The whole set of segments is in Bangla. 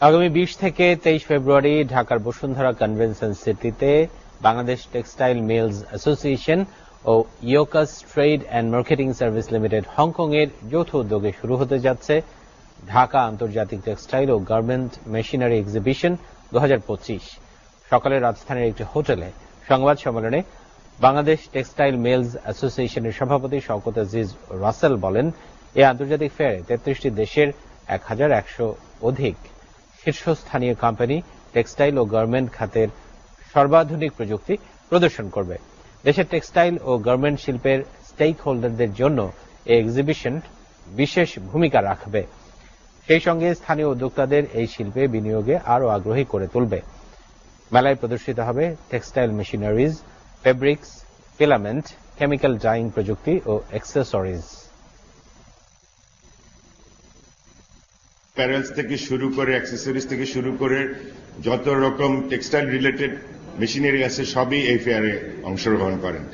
আগামী 20 থেকে 23 ফেব্রুয়ারি ঢাকার বসুন্ধরা কনভেনশন সিটিতে বাংলাদেশ টেক্সটাইল মিলস অ্যাসোসিয়েশন ও Yokas trade and marketing service limited Hong এর যৌথ উদ্যোগে শুরু হতে যাচ্ছে ঢাকা আন্তর্জাতিক টেক্সটাইল ও গার্মেন্ট মেশিনারি এক্সিবিশন 2025। সকালে রাজধানীর একটি হোটেলে সংবাদ সম্মেলনে বাংলাদেশ টেক্সটাইল মিলস অ্যাসোসিয়েশনের সভাপতি শওকত আজিজ রাসেল বলেন, এই আন্তর্জাতিক ফেয়ারে 33টি দেশের 1100 অধিক শীর্ষস্থানীয় কোম্পানি টেক্সটাইল ও গার্মেন্ট খাতের সর্বাধুনিক প্রযুক্তি প্রদর্শন করবে। দেশের টেক্সটাইল ও গার্মেন্ট শিল্পের স্টেক হোল্ডারদের জন্য এই এক্সিবিশন বিশেষ ভূমিকা রাখবে। সেই সঙ্গে স্থানীয় উদ্যোক্তাদের এই শিল্পে বিনিয়োগে আরও আগ্রহী করে তুলবে। মেলায় প্রদর্শিত হবে textile machineries, fabrics, filament, chemical dyeing প্রযুক্তি ও অ্যাক্সেসরিজ। প্যারেলস থেকে শুরু করে অ্যাক্সেসরিজ থেকে শুরু করে যত রকম টেক্সটাইল রিলেটেড মেশিনারি আছে সবই এই ফেয়ারে অংশগ্রহণ করেন।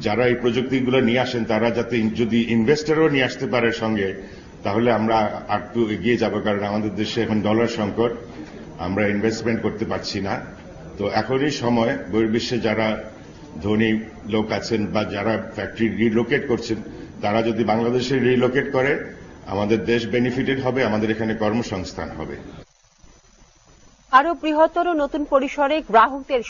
যারা এই প্রযুক্তিগুলো নিয়ে আসেন তারা যাতে যদি ইনভেস্টরও নিয়ে আসতে পারে সঙ্গে, তাহলে আমরা একটু এগিয়ে যাব, কারণ আমাদের দেশে এখন ডলার সংকট, আমরা ইনভেস্টমেন্ট করতে পারছি না। তো এখনই সময় বহির্বিশ্বে যারা ধনী লোক আছেন বা যারা ফ্যাক্টরি রিলোকেট করছেন তারা যদি বাংলাদেশে রিলোকেট করে আমাদের দেশ বেনিফিটেড হবে, আমাদের এখানে কর্মসংস্থান হবে। আরো বৃহত্তর নতুন পরিসরে গ্রাহকদের